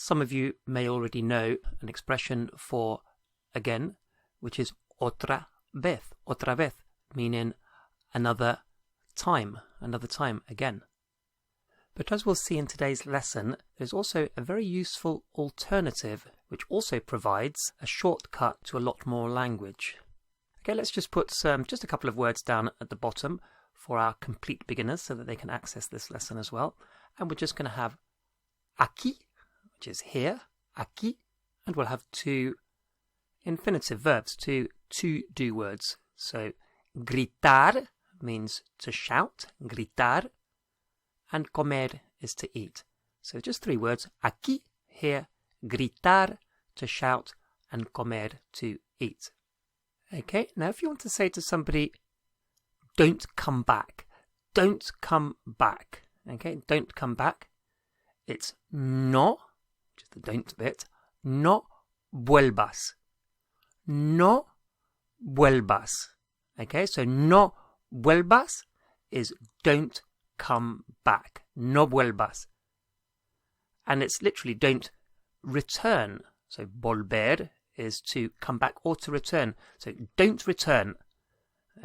Some of you may already know an expression for again, which is otra vez, meaning another time again. But as we'll see in today's lesson, there's also a very useful alternative which also provides a shortcut to a lot more language. Okay, let's just put just a couple of words down at the bottom for our complete beginners so that they can access this lesson as well. And we're just going to have aquí, which is here, aquí, and we'll have two infinitive verbs, two to-do words. So gritar means to shout, gritar, and comer is to eat. So just three words, aquí, here, gritar, to shout, and comer, to eat. Okay, now if you want to say to somebody, don't come back, okay, don't come back, it's no, which is the don't bit, no vuelvas, okay, so no vuelvas is don't come back, no vuelvas, and it's literally don't return, so volver is to come back or to return, so don't return,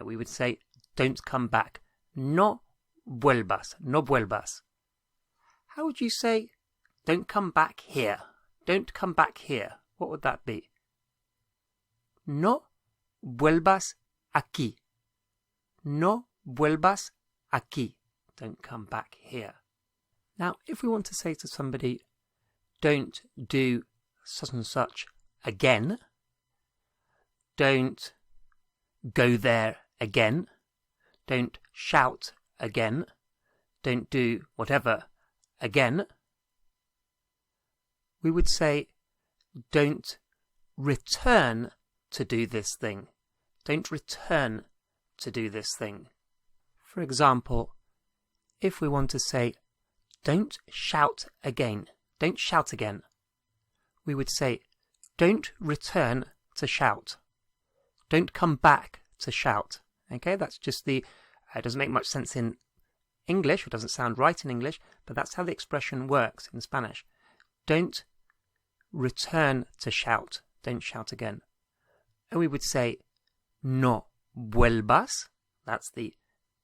we would say don't come back, no vuelvas. How would you say don't come back here? Don't come back here. What would that be? No vuelvas aquí. No vuelvas aquí. Don't come back here. Now, if we want to say to somebody, don't do such and such again, don't go there again, don't shout again, don't do whatever again, we would say don't return to do this thing. Don't return to do this thing. For example, if we want to say don't shout again, we would say don't return to shout. Don't come back to shout. Okay, that's just it doesn't make much sense in English, it doesn't sound right in English, but that's how the expression works in Spanish. Don't return to shout. Don't shout again. And we would say no vuelvas. That's the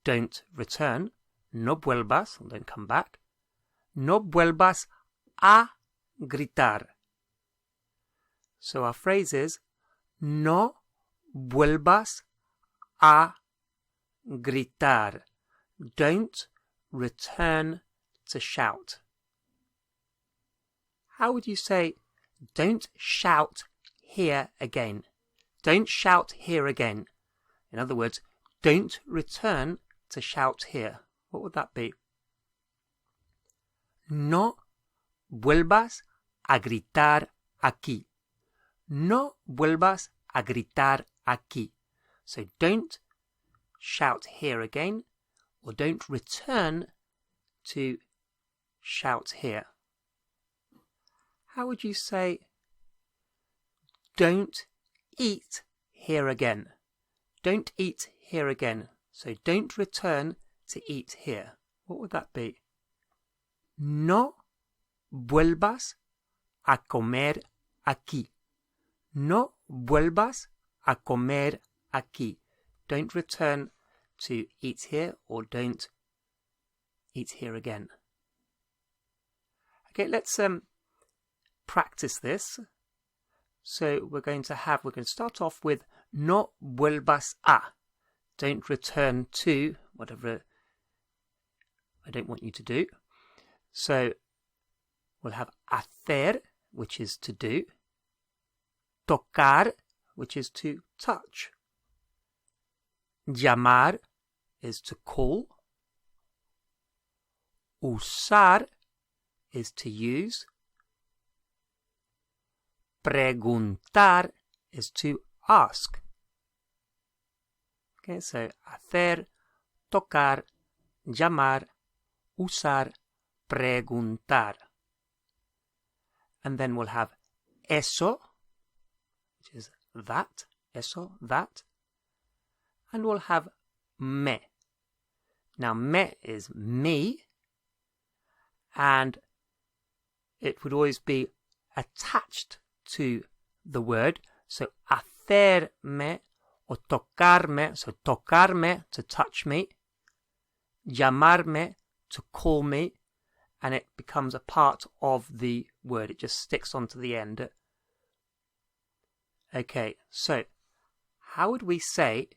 don't return. No vuelvas, don't come back. No vuelvas a gritar. So our phrase is no vuelvas a gritar. Don't return to shout. How would you say don't shout here again? Don't shout here again. In other words, don't return to shout here. What would that be? No vuelvas a gritar aquí. No vuelvas a gritar aquí. So don't shout here again, or don't return to shout here. How would you say don't eat here again? Don't eat here again. So don't return to eat here. What would that be? No vuelvas a comer aquí. No vuelvas a comer aquí. Don't return to eat here, or don't eat here again. Okay, let's practice this. So we're going to start off with no vuelvas a. Don't return to whatever I don't want you to do. So we'll have hacer, which is to do. Tocar, which is to touch. Llamar is to call. Usar is to use. Preguntar is to ask. Okay, so hacer, tocar, llamar, usar, preguntar. And then we'll have eso, which is that, eso, that. And we'll have me. Now, me is me, and it would always be attached to the word. So hacerme or tocarme. So tocarme, to touch me. Llamarme, to call me. And it becomes a part of the word. It just sticks onto the end. Okay, so how would we say,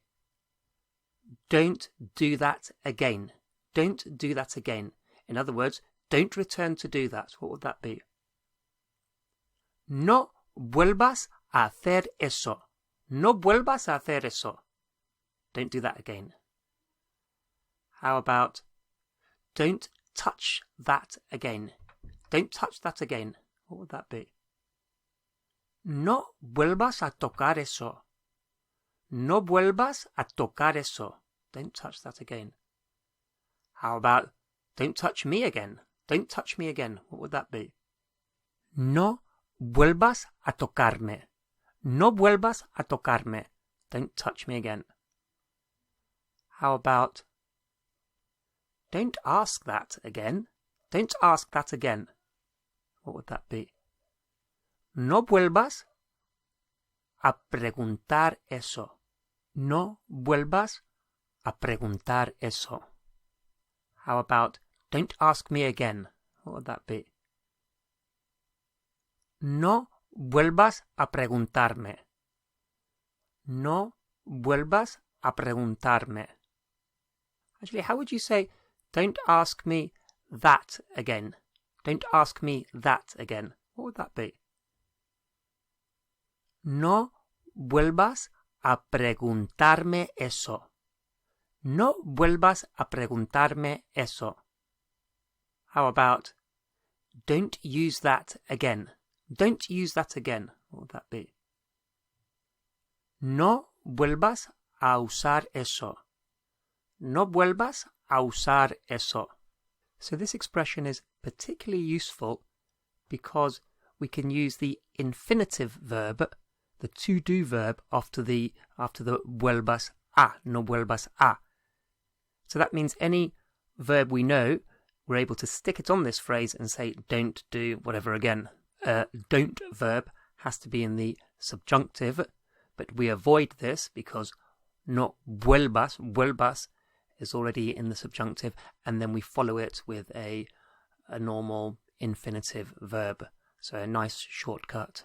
don't do that again? Don't do that again. In other words, don't return to do that. What would that be? No vuelvas a hacer eso. No vuelvas a hacer eso. Don't do that again. How about, don't touch that again? Don't touch that again. What would that be? No vuelvas a tocar eso. No vuelvas a tocar eso. Don't touch that again. How about, don't touch me again? Don't touch me again. What would that be? No vuelvas a tocarme. No vuelvas a tocarme. Don't touch me again. How about, don't ask that again? Don't ask that again. What would that be? No vuelvas a preguntar eso. No vuelvas a preguntar eso. How about, don't ask me again? What would that be? No vuelvas a preguntarme. No vuelvas a preguntarme. Actually, how would you say, don't ask me that again? Don't ask me that again. What would that be? No vuelvas a preguntarme eso. No vuelvas a preguntarme eso. How about, don't use that again? Don't use that again. What would that be? No vuelvas a usar eso. No vuelvas a usar eso. So this expression is particularly useful because we can use the infinitive verb, the to-do verb, after the vuelvas a, no vuelvas a. So that means any verb we know, we're able to stick it on this phrase and say, don't do whatever again. Don't verb has to be in the subjunctive, but we avoid this because no vuelvas is already in the subjunctive, and then we follow it with a normal infinitive verb. So a nice shortcut.